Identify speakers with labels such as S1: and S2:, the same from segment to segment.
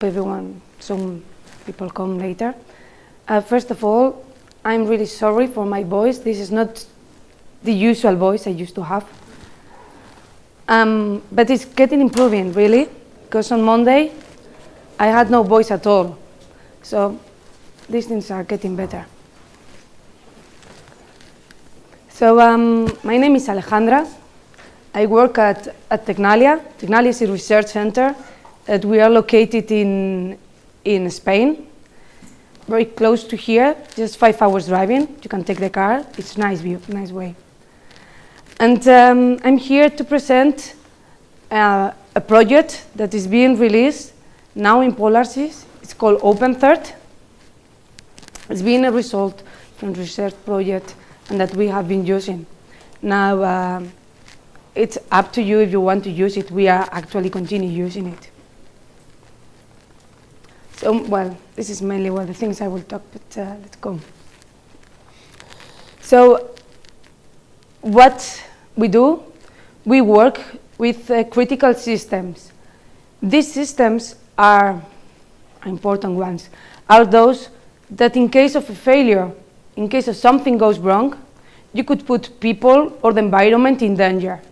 S1: Everyone, some people come later. First of all, I'm really sorry for my voice. This is not the usual voice I used to have. But it's getting improving, really, because on Monday, I had no voice at all. So these things are getting better. So my name is Alejandra. I work at Tecnalia. Tecnalia is a research center that we are located in Spain, very close to here, just 5 hours driving. You can take the car. It's a nice view, nice way. And I'm here to present a project that is being released now in Polarsys. It's called OpenCert. It's been a result from a research project and that we have been using. Now, it's up to you if you want to use it. We are actually continue using it. So, well, this is mainly one of the things I will talk, but let's go. So, what we do, we work with critical systems. These systems are important ones, are those that in case of a failure, in case of something goes wrong, you could put people or the environment in danger.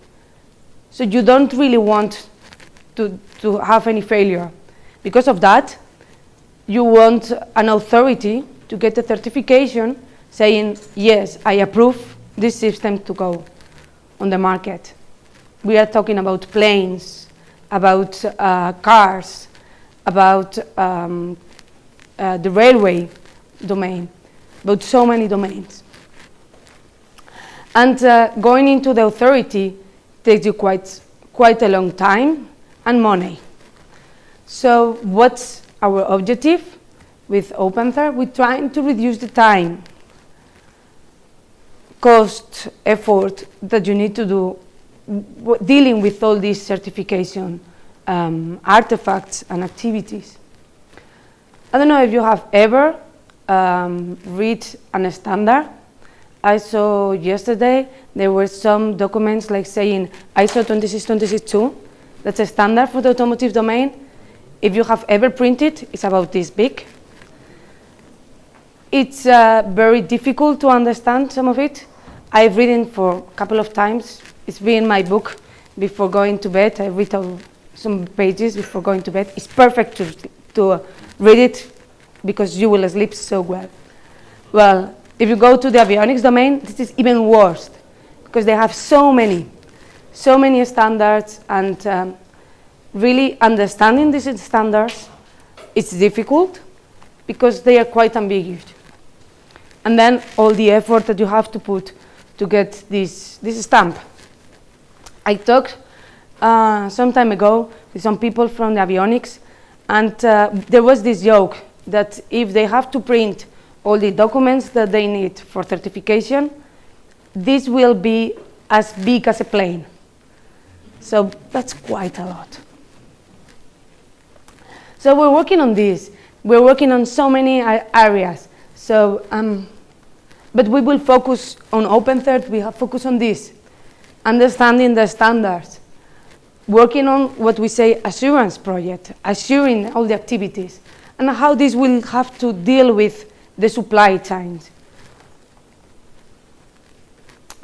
S1: So you don't really want to have any failure. Because of that, you want an authority to get a certification saying, yes, I approve this system to go on the market. We are talking about planes, about cars, about the railway domain, about so many domains. And going into the authority takes you quite a long time and money. So what's our objective with OpenCert? We're trying to reduce the time, cost, effort that you need to do dealing with all these certification artifacts and activities. I don't know if you have ever read a standard. I saw yesterday there were some documents like saying ISO 26262. That's a standard for the automotive domain. If you have ever printed, it's about this big. It's very difficult to understand some of it. I've read it for a couple of times. It's been my book before going to bed. I read some pages before going to bed. It's perfect to read it because you will sleep so well. Well, if you go to the avionics domain, this is even worse because they have so many standards, and really understanding these standards is difficult because they are quite ambiguous. And then all the effort that you have to put to get this stamp. I talked some time ago with some people from the avionics, and there was this joke that if they have to print all the documents that they need for certification, this will be as big as a plane. So that's quite a lot. So we're working on this. We're working on so many areas. So, but we will focus on OpenCert. We have focused on this, understanding the standards, working on what we say assurance project, assuring all the activities, and how this will have to deal with the supply chains.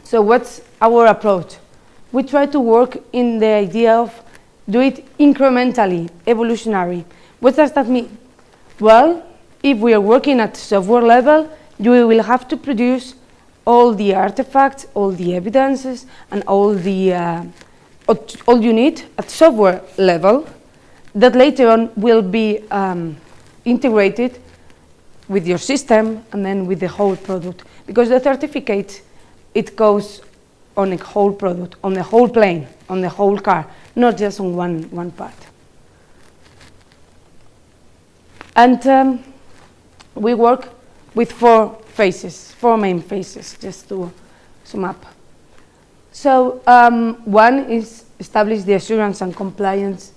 S1: So what's our approach? We try to work in the idea of do it incrementally, evolutionary. What does that mean? Well, if we are working at software level, you will have to produce all the artifacts, all the evidences, and all you need at software level that later on will be integrated with your system and then with the whole product. Because the certificate, it goes on a whole product, on the whole plane, on the whole car, not just on one part. And we work with four main phases, just to sum up. So one is establish the assurance and compliance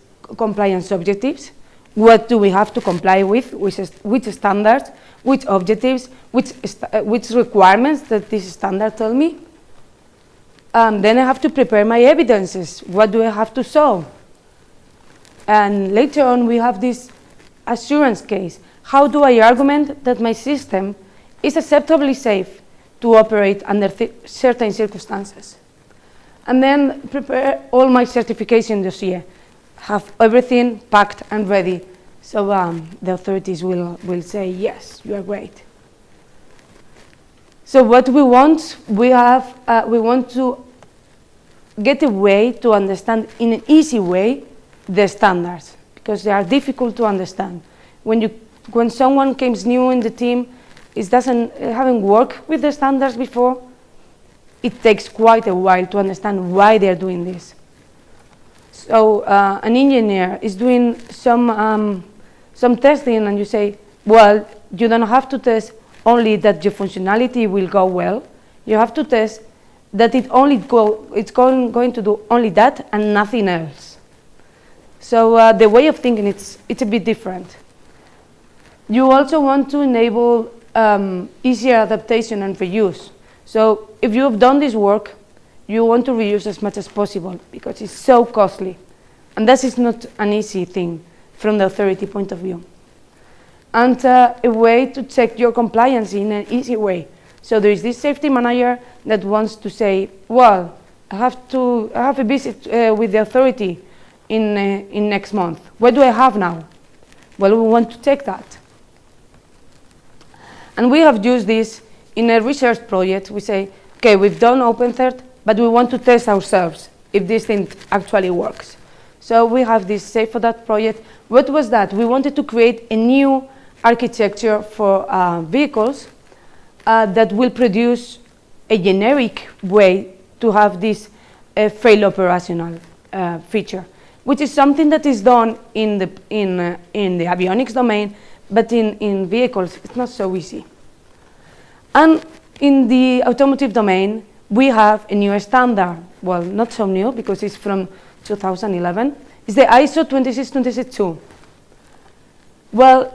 S1: objectives. What do we have to comply with, which standards, which objectives, which requirements that this standard tell me. Then I have to prepare my evidences. What do I have to show? And later on we have this assurance case. How do I argument that my system is acceptably safe to operate under certain circumstances? And then prepare all my certification dossier, have everything packed and ready, so the authorities will say, yes, you are great. So what we want, we want to get a way to understand in an easy way the standards, because they are difficult to understand. When someone comes new in the team, haven't worked with the standards before, it takes quite a while to understand why they're doing this. So an engineer is doing some testing, and you say, well, you don't have to test only that your functionality will go well. You have to test that it's going to do only that and nothing else. So the way of thinking, it's a bit different. You also want to enable easier adaptation and reuse. So if you have done this work, you want to reuse as much as possible because it's so costly. And that is not an easy thing from the authority point of view. And a way to check your compliance in an easy way. So there is this safety manager that wants to say, well, I have a visit with the authority in next month. What do I have now? Well, we want to check that. And we have used this in a research project. We say, okay, we've done OpenCert, but we want to test ourselves if this thing actually works. So we have this Safe for That project. What was that? We wanted to create a new architecture for vehicles that will produce a generic way to have this fail operational feature, which is something that is done in the avionics domain, but in vehicles, it's not so easy. And in the automotive domain, we have a new standard. Well, not so new, because it's from 2011. It's the ISO 26262. Well,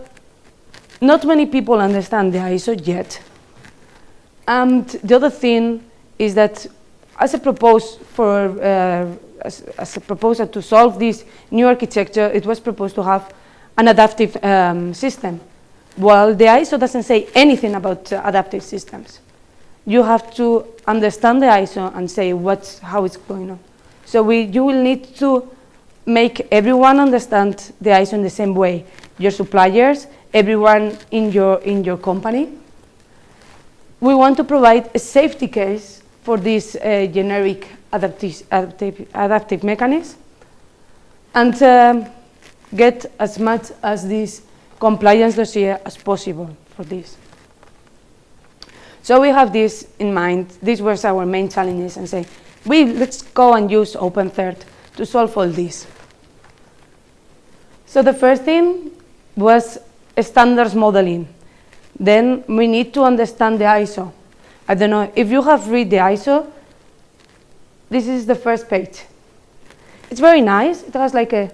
S1: not many people understand the ISO yet. And the other thing is that as a proposal to solve this new architecture, it was proposed to have an adaptive system. Well, the ISO doesn't say anything about adaptive systems. You have to understand the ISO and say how it's going on. So you will need to make everyone understand the ISO in the same way. Your suppliers, everyone in your company. We want to provide a safety case for this generic adaptive mechanism, and get as much as this compliance dossier as possible for this. So we have this in mind. These were our main challenges, and say, let's go and use OpenCert to solve all this. So the first thing was standards modeling. Then we need to understand the ISO. I don't know, if you have read the ISO, this is the first page. It's very nice. It has like a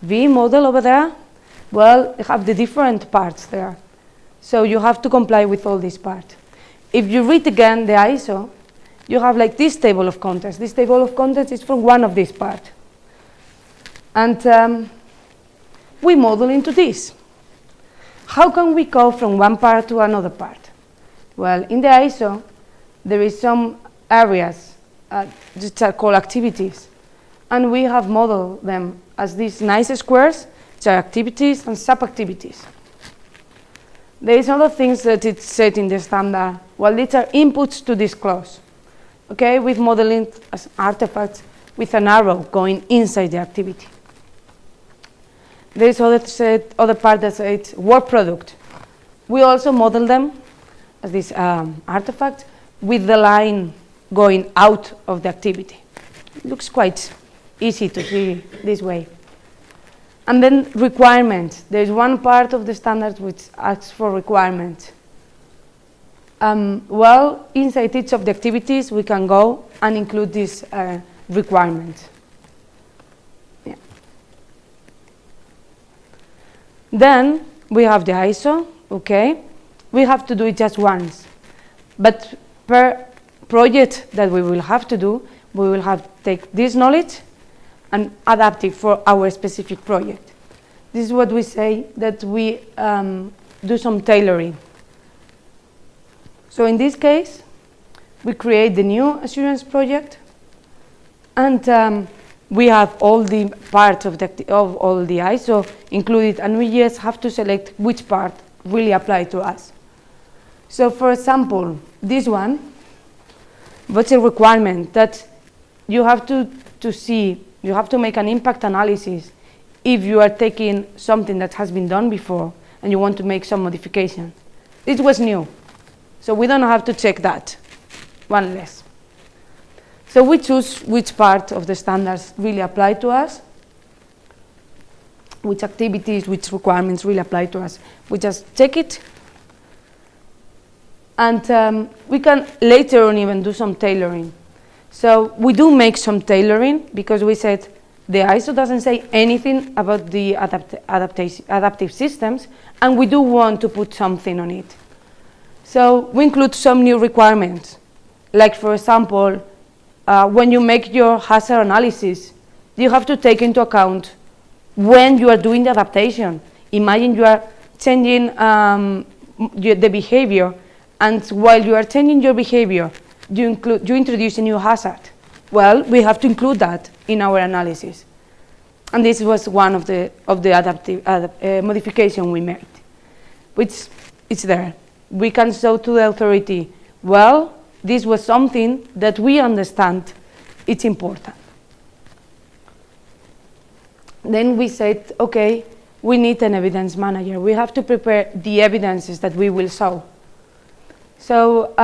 S1: V model over there. Well, you have the different parts there. So you have to comply with all these parts. If you read again the ISO, you have like this table of contents. This table of contents is from one of these parts. And we model into this. How can we go from one part to another part? Well, in the ISO, there is some areas which are called activities. And we have modeled them as these nice squares, which are activities and sub-activities. There is other things that it's said in the standard. Well, these are inputs to this clause. Okay, with modeling as artifacts with an arrow going inside the activity. There is other part that says work product. We also model them as these artifacts with the line going out of the activity. It looks quite easy to see this way. And then requirements. There is one part of the standard which asks for requirements. Well, inside each of the activities, we can go and include this requirement. Yeah. Then we have the ISO, okay? We have to do it just once. But per project that we will have to do, we will have to take this knowledge and adapt it for our specific project. this is what we say, that we do some tailoring. So in this case, we create the new assurance project, and we have all the parts of all the ISO included, and we just have to select which part really apply to us. So for example, this one, what's a requirement that you have to see, you have to make an impact analysis if you are taking something that has been done before and you want to make some modification. It was new, so we don't have to check that, one less. So we choose which part of the standards really apply to us, which activities, which requirements really apply to us. We just check it, and we can later on even do some tailoring. So we do make some tailoring because we said the ISO doesn't say anything about the adaptive systems, and we do want to put something on it. So we include some new requirements, like for example, when you make your hazard analysis, you have to take into account when you are doing the adaptation. Imagine you are changing the behavior, and while you are changing your behavior, you introduce a new hazard. Well, we have to include that in our analysis. And this was one of the adaptive modification we made, which is there. We can show to the authority, well, this was something that we understand it's important. Then we said, okay, we need an evidence manager. We have to prepare the evidences that we will show. So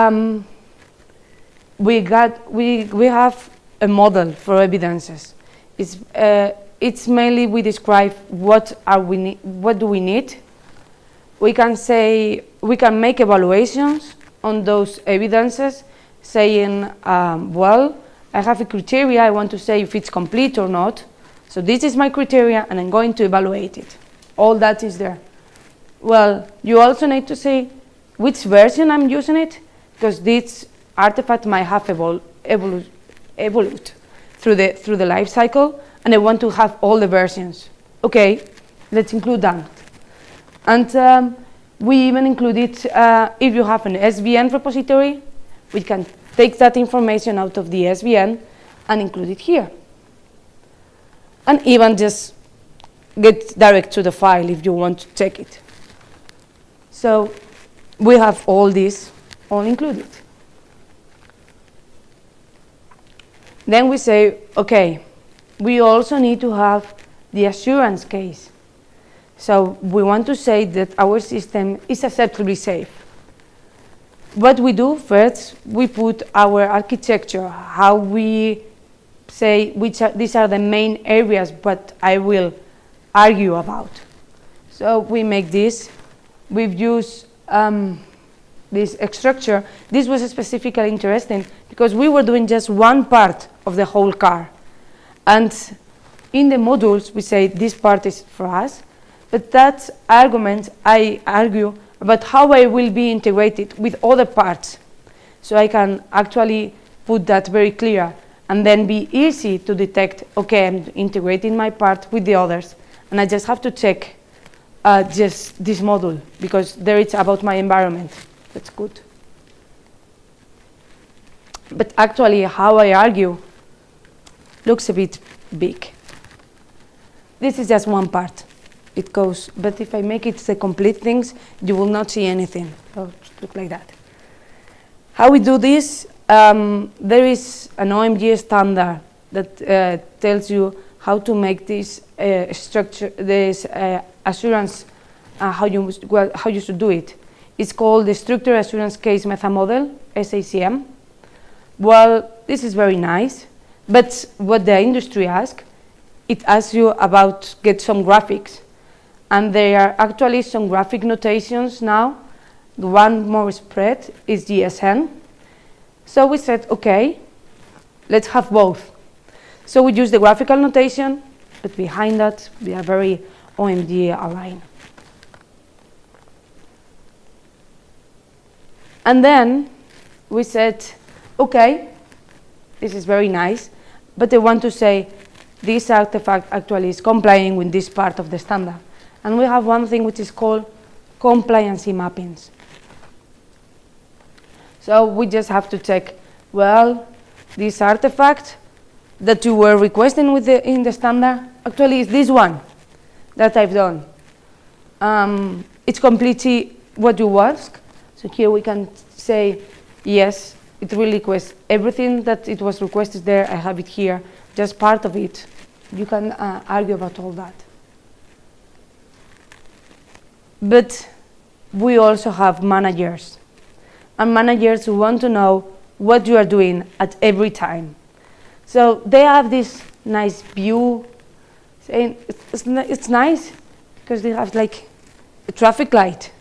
S1: we have a model for evidences. It's mainly we describe what do we need. We can say, we can make evaluations on those evidences, saying, well, I have a criteria, I want to say if it's complete or not. So this is my criteria, and I'm going to evaluate it. All that is there. Well, you also need to say which version I'm using it, because this artifact might have evolved through the life cycle, and I want to have all the versions. Okay, let's include that. And we even included, if you have an SVN repository, we can take that information out of the SVN and include it here. And even just get direct to the file if you want to check it. So we have all this all included. Then we say, okay, we also need to have the assurance case. So we want to say that our system is acceptably safe. What we do first, we put our architecture, how we say these are the main areas what I will argue about. So we make this. We've used this structure. This was specifically interesting because we were doing just one part of the whole car. And in the modules, we say this part is for us. But that argument, I argue about how I will be integrated with other parts. So I can actually put that very clear and then be easy to detect, okay, I'm integrating my part with the others. And I just have to check just this module because there it's about my environment. That's good. But actually, how I argue looks a bit big. This is just one part. It goes, but if I make it the complete things, you will not see anything. Oh, look like that. How we do this? There is an OMG standard that tells you how to make this structure, this assurance, how you should do it. It's called the Structured Assurance Case Method Model, SACM. Well, this is very nice, but what the industry asks, it asks you about get some graphics. And there are actually some graphic notations now. The one more spread is GSN. So we said, okay, let's have both. So we use the graphical notation, but behind that, we are very OMG aligned. And then we said, okay, this is very nice, but I want to say this artifact actually is complying with this part of the standard. And we have one thing which is called compliancy mappings. So we just have to check, well, this artifact that you were requesting in the standard, actually is this one that I've done. It's completely what you ask. So here we can say, yes, it will request everything that it was requested there. I have it here, just part of it. You can argue about all that. But we also have managers. And managers who want to know what you are doing at every time. So they have this nice view, saying it's nice because they have like a traffic light.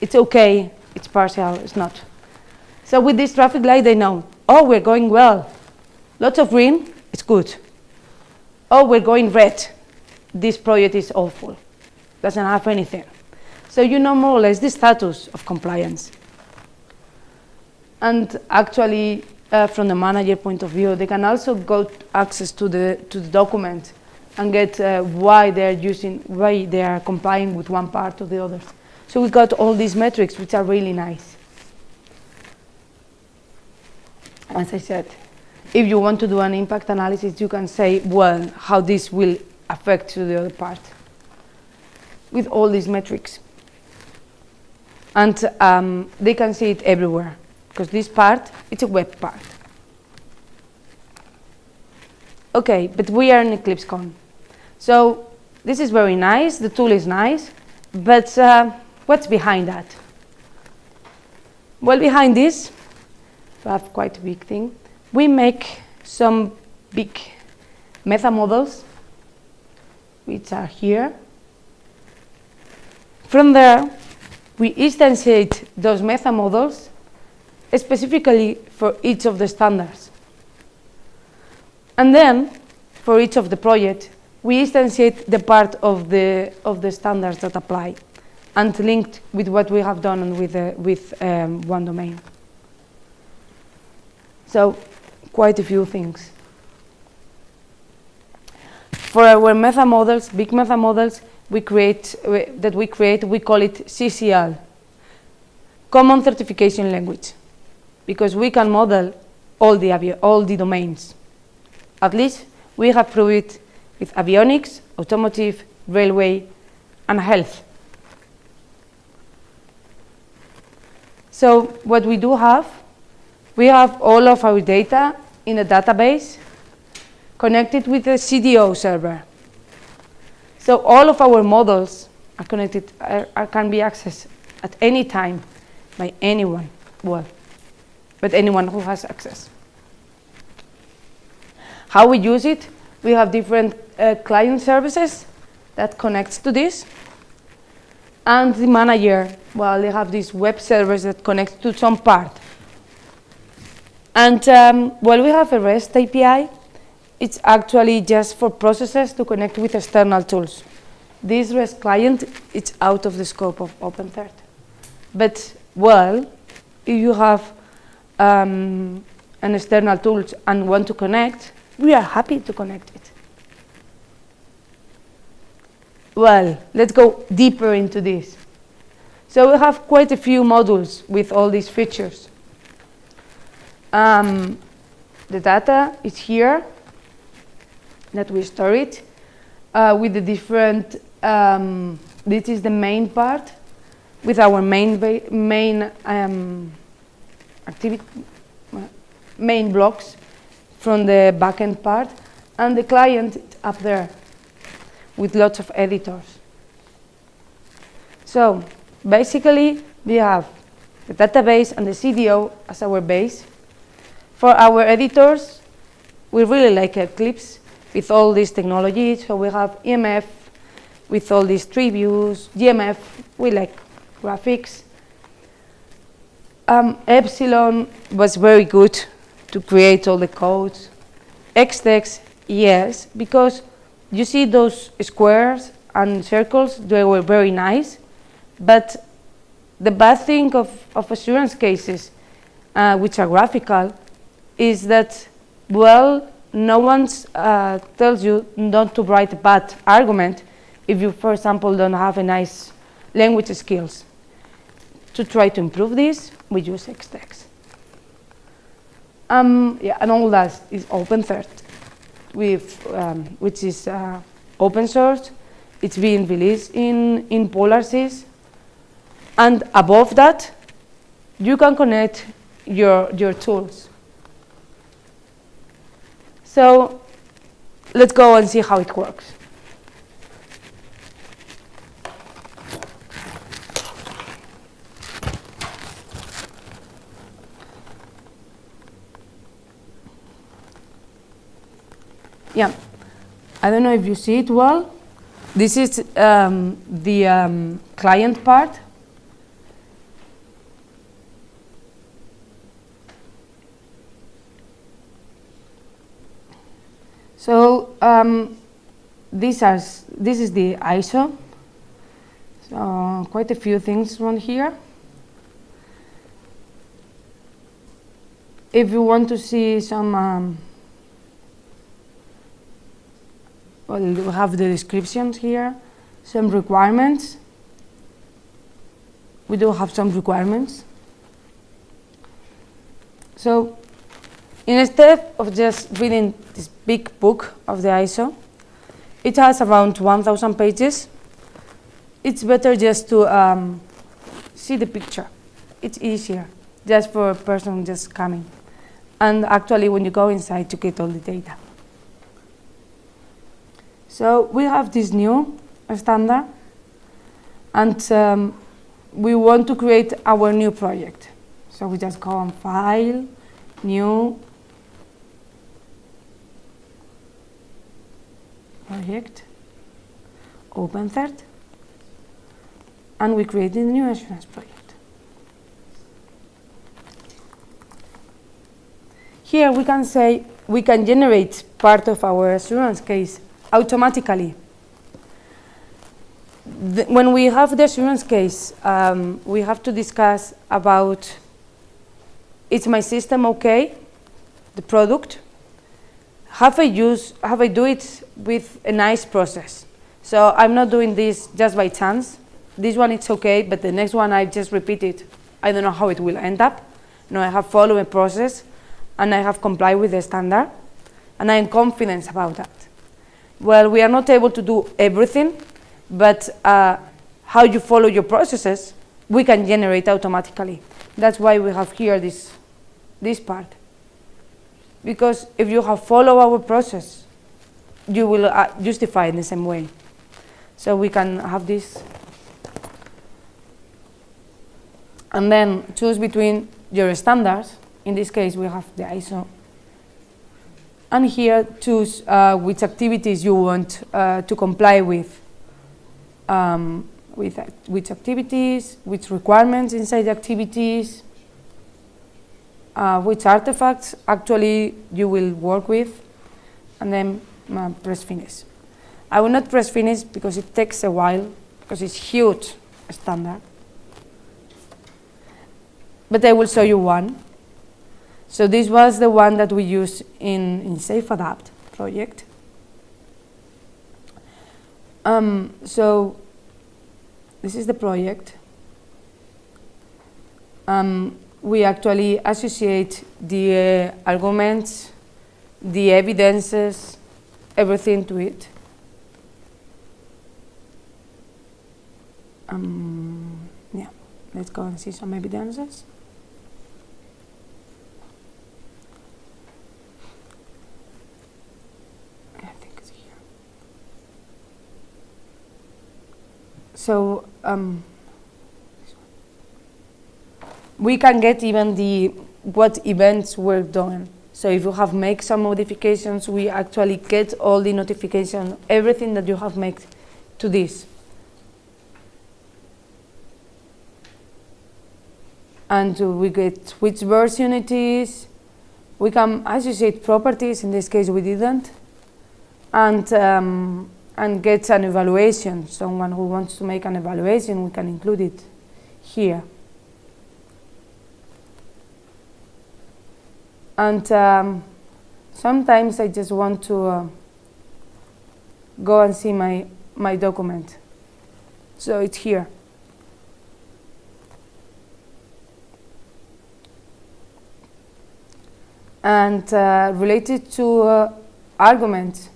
S1: It's okay, it's partial, it's not. So with this traffic light, they know, oh, we're going well. Lots of green, it's good. Oh, we're going red. This project is awful. Doesn't have anything. So you know more or less the status of compliance. And actually, from the manager point of view, they can also go access to the document and get why they are complying with one part or the others. So we got all these metrics, which are really nice. As I said, if you want to do an impact analysis, you can say, well, how this will affect to the other part with all these metrics. And they can see it everywhere, because this part, it's a web part. Okay, but we are in EclipseCon. So this is very nice, the tool is nice, but what's behind that? Well, behind this, we have quite a big thing. We make some big meta models, which are here. From there, we instantiate those meta models specifically for each of the standards. And then, for each of the projects, we instantiate the part of the standards that apply and linked with what we have done with one domain. So, quite a few things. For our meta models, big meta models, we call it CCL, Common Certification Language, because we can model all the domains. At least we have proved it with avionics, automotive, railway, and health. So what we do have, we have all of our data in a database connected with a CDO server. So all of our models are connected, can be accessed at any time by anyone, well, but anyone who has access. How we use it, we have different client services that connects to this. And the manager, well, they have these web servers that connect to some part. And well, we have a REST API. It's actually just for processes to connect with external tools. This REST client, it's out of the scope of OpenCert. But, well, if you have an external tool and want to connect, we are happy to connect it. Well, let's go deeper into this. So we have quite a few modules with all these features. The data is here, that we store it with the different, this is the main part, with our main activity, main blocks from the backend part, and the client up there with lots of editors. So basically, we have the database and the CDO as our base. For our editors, we really like Eclipse with all these technologies. So we have EMF with all these tree views, GMF, we like graphics. Epsilon was very good to create all the codes. Xtext, yes, because you see those squares and circles, they were very nice, but the bad thing of assurance cases, which are graphical, is that, well, no one tells you not to write a bad argument if you, for example, don't have a nice language skills. To try to improve this, we use Xtext. Yeah, and all that is OpenCert, which is open source. It's being released in PolarSys. And above that, you can connect your tools. So let's go and see how it works. Yeah, I don't know if you see it well. This is the client part. So this is the ISO. So quite a few things around here. If you want to see some, well, we have the descriptions here, some requirements. We do have some requirements. So instead of just reading this big book of the ISO, it has around 1,000 pages. It's better just to see the picture. It's easier, just for a person just coming. And actually, when you go inside, to get all the data. So we have this new standard, and we want to create our new project. So we just go on File, New, Project, OpenCert, and we create a new assurance project. Here we can say we can generate part of our assurance case automatically. When we have the assurance case, we have to discuss about, is my system okay, the product? Have I do it with a nice process? So I'm not doing this just by chance. This one it's okay, but the next one I just repeat it. I don't know how it will end up. No, I have followed a process, and I have complied with the standard, and I am confident about that. Well, we are not able to do everything, but how you follow your processes, we can generate automatically. That's why we have here this part. Because if you have followed our process, you will justify in the same way. So we can have this. And then choose between your standards. In this case, we have the ISO. And here, choose which activities you want to comply with which activities, which requirements inside the activities, which artifacts actually you will work with, and then press finish. I will not press finish because it takes a while, because it's huge standard. But I will show you one. So this was the one that we used in Safe Adapt project. So this is the project. We actually associate the arguments, the evidences, everything to it. Yeah, let's go and see some evidences. I think it's here. So we can get even what events were done. So if you have made some modifications, we actually get all the notification, everything that you have made to this. And we get which version it is. We can associate properties. In this case, we didn't. And get an evaluation. Someone who wants to make an evaluation, we can include it here. And sometimes I just want to go and see my my document. So it's here. And related to arguments,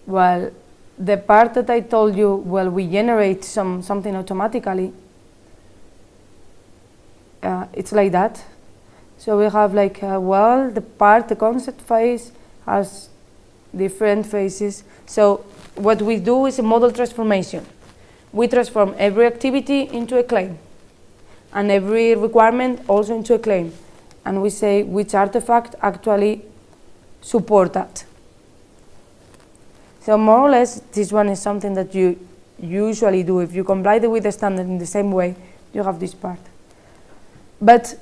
S1: well, the part that I told you, well, we generate something automatically. It's like that. So we have like, well, the concept phase has different phases. So what we do is a model transformation. We transform every activity into a claim, and every requirement also into a claim. And we say which artifact actually support that. So more or less, this one is something that you usually do. If you comply with the standard in the same way, you have this part. But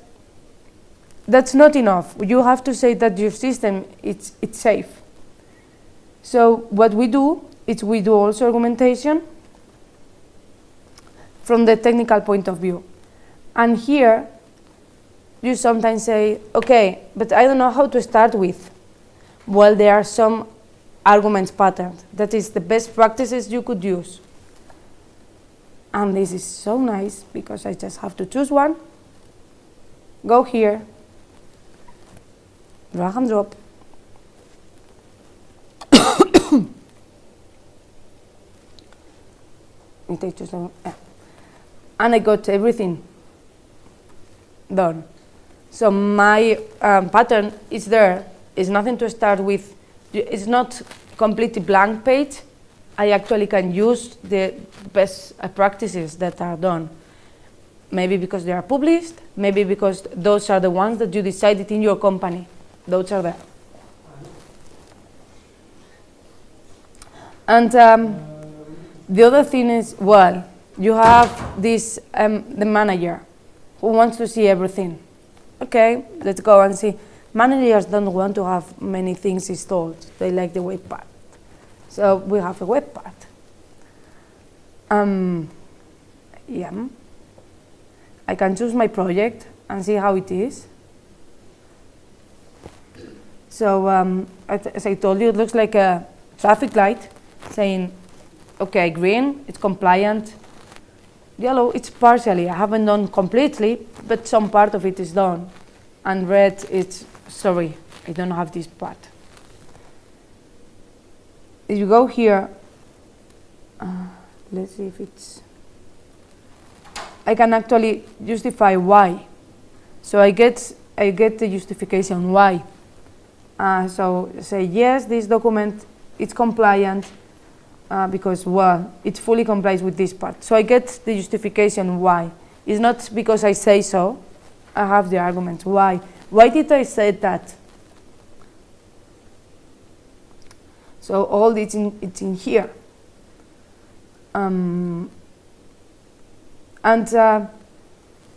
S1: that's not enough. You have to say that your system, it's safe. So what we do is we do also argumentation from the technical point of view. And here, you sometimes say, okay, but I don't know how to start with. Well, there are some arguments patterns. That is the best practices you could use. And this is so nice because I just have to choose one, go here, drag and drop. And I got everything done. So my pattern is there. It's nothing to start with. It's not completely blank page. I actually can use the best practices that are done. Maybe because they are published, maybe because those are the ones that you decided in your company. Those are there. And the other thing is, well, you have this, the manager who wants to see everything. Okay, let's go and see. Managers don't want to have many things installed. They like the web part. So we have a web part. Yeah. I can choose my project and see how it is. So as I told you, it looks like a traffic light saying, okay, green, it's compliant. Yellow, it's partially. I haven't done completely, but some part of it is done. And red, it's, sorry, I don't have this part. If you go here, let's see if it's, I can actually justify why. So I get the justification why. So say, yes, this document, it's compliant because, well, it fully complies with this part. So I get the justification why. It's not because I say so. I have the argument why. Why did I say that? So all it's in here.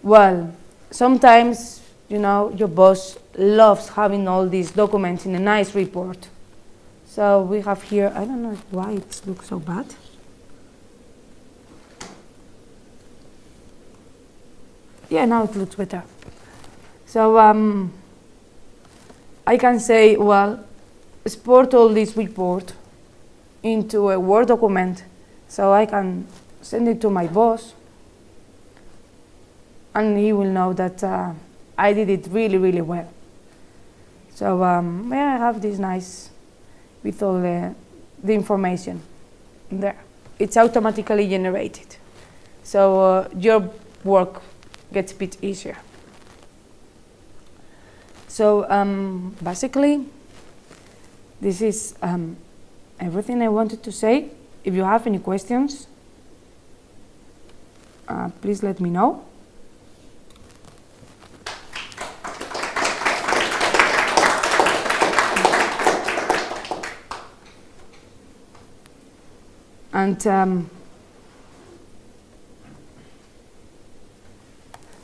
S1: Well, sometimes, you know, your boss loves having all these documents in a nice report. So we have here, I don't know why it looks so bad. Yeah, now it looks better. So I can say, well, export all this report into a Word document so I can send it to my boss and he will know that I did it really, really well. So yeah, I have this nice with all the information there. It's automatically generated. So your work gets a bit easier. So basically, this is everything I wanted to say. If you have any questions, please let me know. And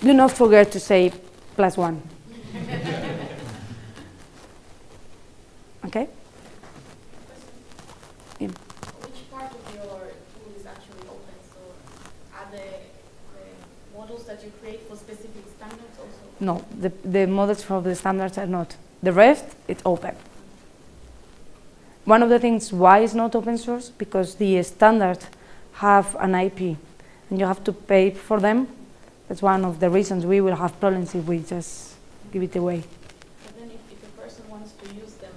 S1: do not forget to say +1. Okay? Yeah.
S2: Which part of your tool is actually open? So are the models that you create for specific standards also?
S1: No, the models for the standards are not. The rest, it's open. one of the things why it's not open source, because the standard have an IP and you have to pay for them. That's one of the reasons we will have problems if we just give it away.
S2: But then if a person wants to use them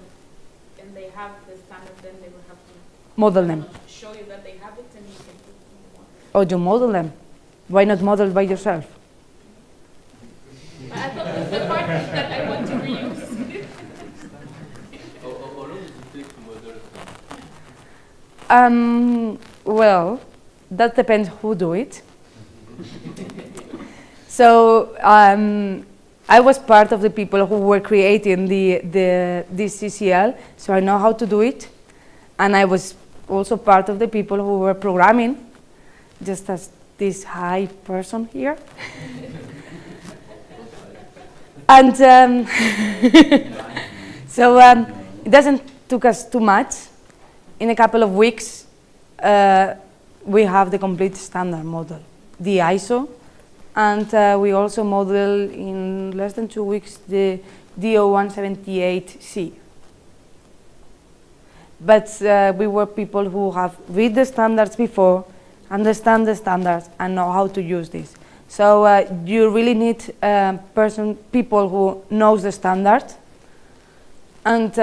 S2: and they have the standard, then they will have to
S1: Model them.
S2: show you that they have it and you can put them on.
S1: Or you model them. Why not model by yourself?
S2: But I thought the part that I want to reuse.
S3: How long does it take to model?
S1: Well, that depends who do it. So I was part of the people who were creating this CCL, so I know how to do it. And I was also part of the people who were programming, just as this high person here. And so it doesn't took us too much. In a couple of weeks, we have the complete standard model, the ISO, and we also model in less than 2 weeks the DO178C. But we were people who have read the standards before, understand the standards, and know how to use this. So you really need people who knows the standard. And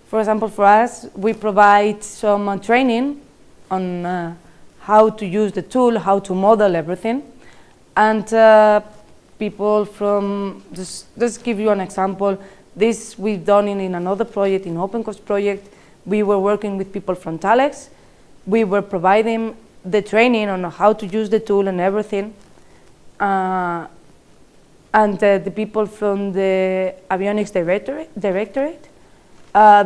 S1: for example, for us, we provide some training on how to use the tool, how to model everything. And people from, just give you an example, this we've done in another project, in OpenCert project. We were working with people from Thales. We were providing the training on how to use the tool and everything. And the people from the avionics directorate,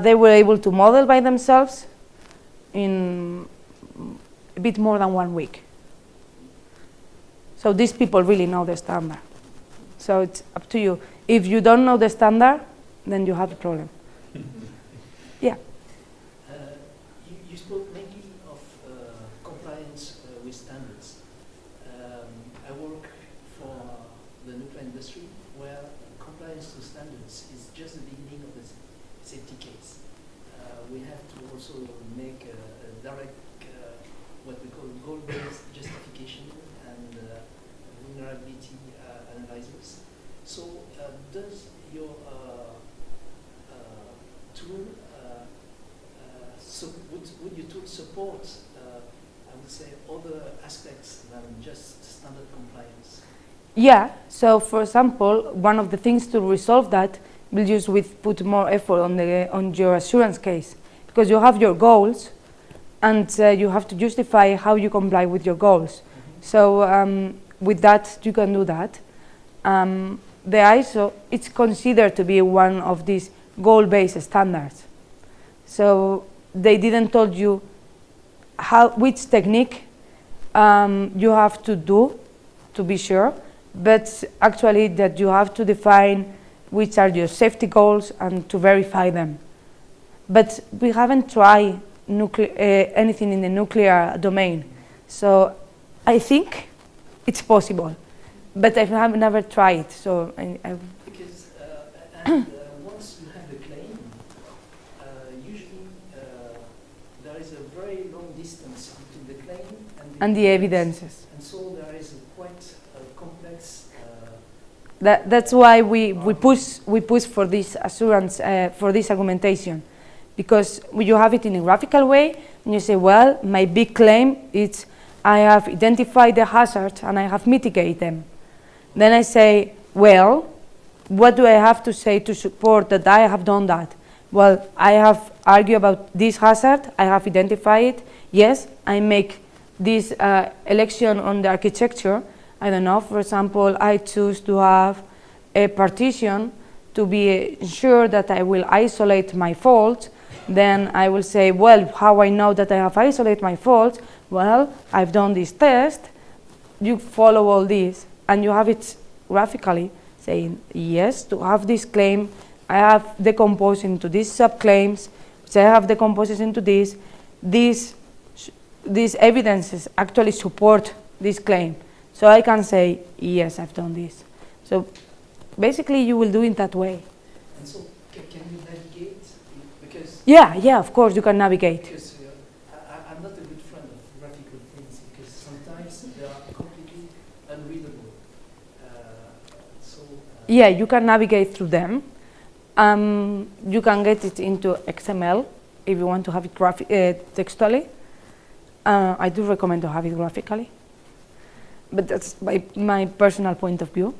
S1: they were able to model by themselves in a bit more than 1 week. So these people really know the standard. So it's up to you. If you don't know the standard, then you have a problem. Yeah.
S4: You spoke mainly of compliance with standards. I work for the nuclear industry, where compliance to standards is just the beginning of the safety case. We have to also make a direct, what we call goal-based justification and vulnerability analysis. So does your tool, would your tool support, I would say, other aspects than just standard compliance?
S1: Yeah, so for example, one of the things to resolve that will just put more effort on your assurance case, because you have your goals and you have to justify how you comply with your goals. Mm-hmm. So with that, you can do that. The ISO, it's considered to be one of these goal-based standards. So they didn't told you which technique you have to do to be sure, but actually that you have to define which are your safety goals and to verify them. But we haven't tried anything in the nuclear domain. So I think it's possible, but I have never tried. So
S4: because once you have the claim, usually there is a very long distance between the claim and the
S1: evidences.
S4: And so there is a quite complex.
S1: That's why we push for this assurance, for this argumentation, because when you have it in a graphical way, and you say, well, my big claim is I have identified the hazards and I have mitigated them. Then I say, well, what do I have to say to support that I have done that? Well, I have argued about this hazard, I have identified it, yes, I make this election on the architecture. I don't know, for example, I choose to have a partition to be sure that I will isolate my faults. Then I will say, well, how I know that I have isolated my faults? Well, I've done this test, you follow all this, and you have it graphically saying, yes, to have this claim, I have decomposed into these subclaims, which I have decomposed into this. These evidences actually support this claim. So I can say, yes, I've done this. So basically, you will do it that way.
S4: And so can you navigate? Because Because
S1: Yeah, of course, you can navigate.
S4: because I'm not a good friend of graphical things because sometimes they are completely unreadable.
S1: Yeah, you can navigate through them. You can get it into XML if you want to have it textually. I do recommend to have it graphically, but that's my personal point of view.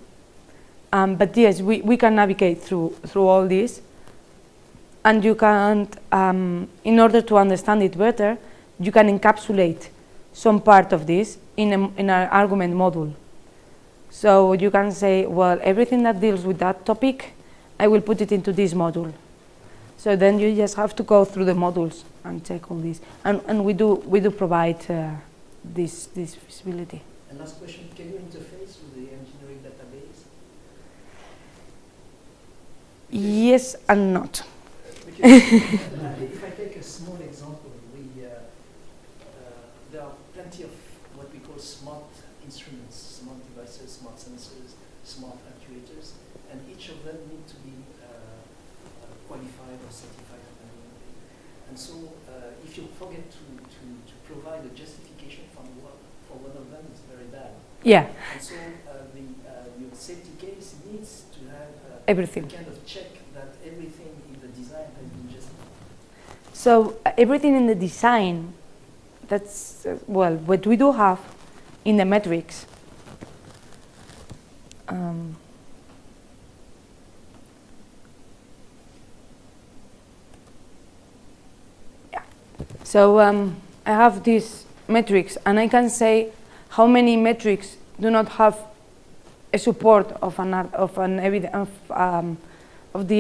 S1: But yes, we can navigate through all this, and you can, in order to understand it better, you can encapsulate some part of this in an argument module. So you can say, well, everything that deals with that topic, I will put it into this module. So then you just have to go through the modules and check all this. And we do provide this visibility.
S4: And last question, can you interface with the engineering database?
S1: Yes and not.
S4: Because if I take a small example, there are plenty of what we call smart instruments, smart devices, smart sensors, smart actuators, and each of them need to be qualified or certified. And so if you forget to provide a justification for one of them, it's very bad.
S1: Yeah.
S4: And so your safety case needs to have
S1: Everything.
S4: a kind of check that everything in the design has been justified.
S1: So everything in the design, that's, well, what we do have in the metrics. So I have these metrics, and I can say how many metrics do not have a support of the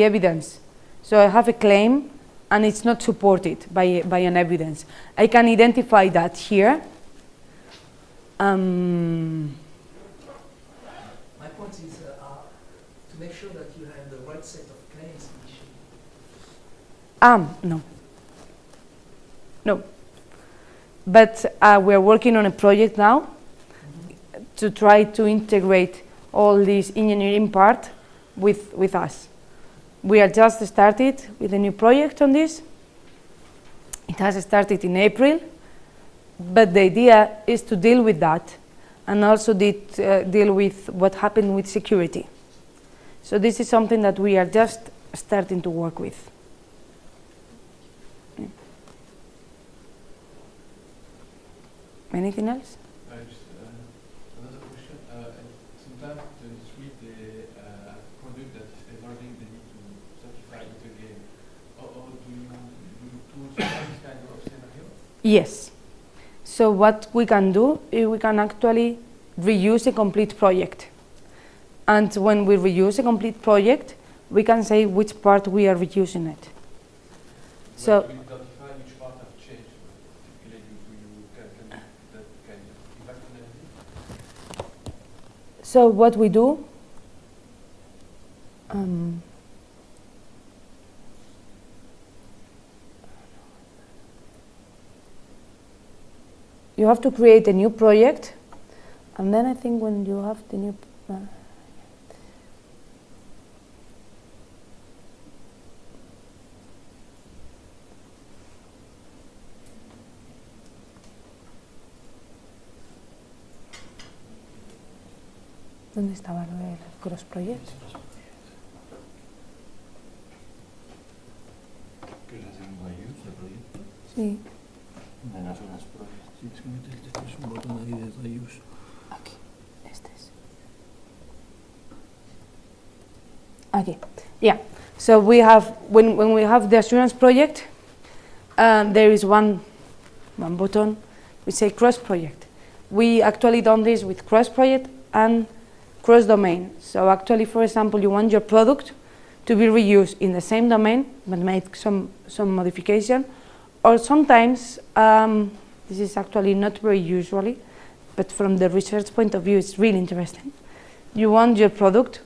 S1: evidence. So I have a claim, and it's not supported by an evidence. I can identify that here.
S4: My point is to make sure that you have the right set of claims initially.
S1: No. But we're working on a project now to try to integrate all this engineering part with us. We are just started with a new project on this. It has started in April, but the idea is to deal with that and also deal with what happened with security. So this is something that we are just starting to work with. Anything else?
S3: Just another question. Sometimes it's read the product that is evolving, they need to certify it again. Or do you tools for this kind of scenario?
S1: Yes. So what we can do is we can actually reuse a complete project. And when we reuse a complete project, we can say which part we are reusing it. So
S3: we identify which part have changed. Typically, you can do that kind of impact analysis.
S1: So what we do, you have to create a new project, and then I think when you have the new ¿Dónde estaba lo del cross project?
S5: ¿Qué es hacer un reuse de proyecto?
S1: Sí.
S5: En las horas project. Tienes que meter después un botón ahí de reuse.
S1: Aquí. Este es. Okay. Yeah. So we have when we have the assurance project, there is one button. We say cross project. We actually done this with cross project and cross domain. So actually, for example, you want your product to be reused in the same domain, but make some modification. Or sometimes, this is actually not very usually, but from the research point of view, it's really interesting. You want your product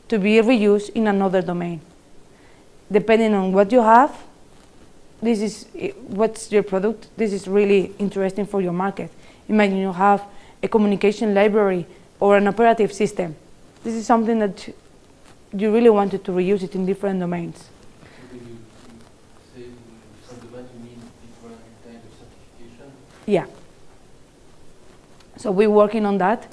S1: to be reused in another domain. Depending on what you have, this is what's your product. This is really interesting for your market. Imagine you have a communication library or an operative system. This is something that you really wanted to reuse it in different domains.
S3: So when you say
S1: Yeah. So we're working on that.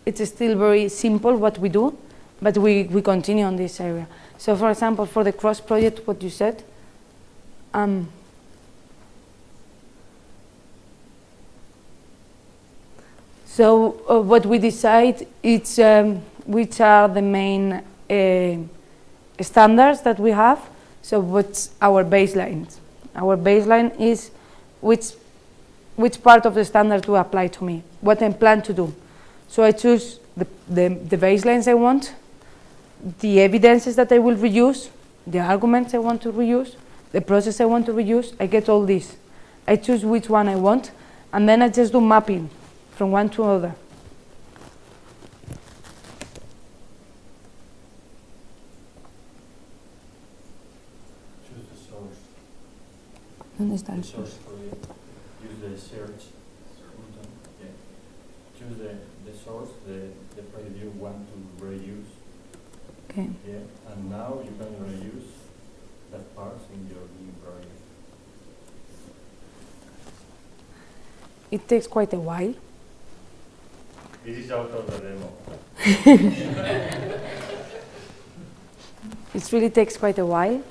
S1: It's still very simple what we do, but we continue on this area. So for example, for the cross project, what you said, so what we decide is which are the main standards that we have. So what's our baseline? Our baseline is which part of the standard to apply to me, what I plan to do. So I choose the baselines I want, the evidences that I will reuse, the arguments I want to reuse, the process I want to reuse. I get all this. I choose which one I want, and then I just do mapping from one to another.
S5: Choose the source.
S1: Understand?
S5: The source for it. Use the search button. Yeah. Choose the source, the project you want to reuse.
S1: Okay.
S5: Yeah. And now you can reuse that part in your new project.
S1: It takes quite a while.
S5: This is out of the demo.
S1: It really takes quite a while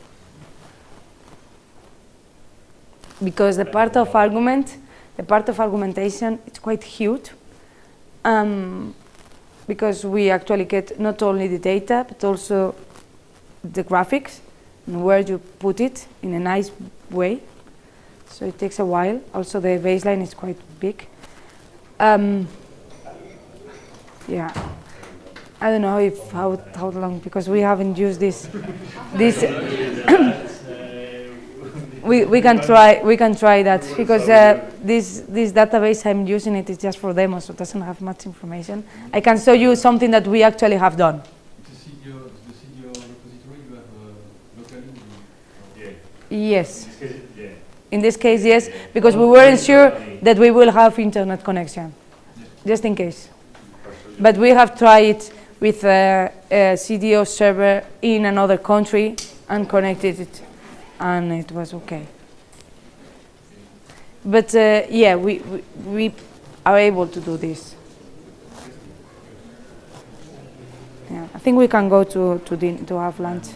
S1: because the part of argumentation, it's quite huge because we actually get not only the data but also the graphics and where you put it in a nice way. So it takes a while. Also, the baseline is quite big. Yeah, I don't know if how long, because we haven't used this. We can try that because this database I'm using it is just for demos, so it doesn't have much information. I can show you something that we actually have done.
S3: The CDO repository you have locally?
S5: Yeah.
S1: Yes.
S5: In this case, yeah.
S1: In this case, yes, because we weren't sure that we will have internet connection, just in case. But we have tried it with a CDO server in another country and connected it, and it was okay. But yeah, we are able to do this. Yeah, I think we can go to have lunch.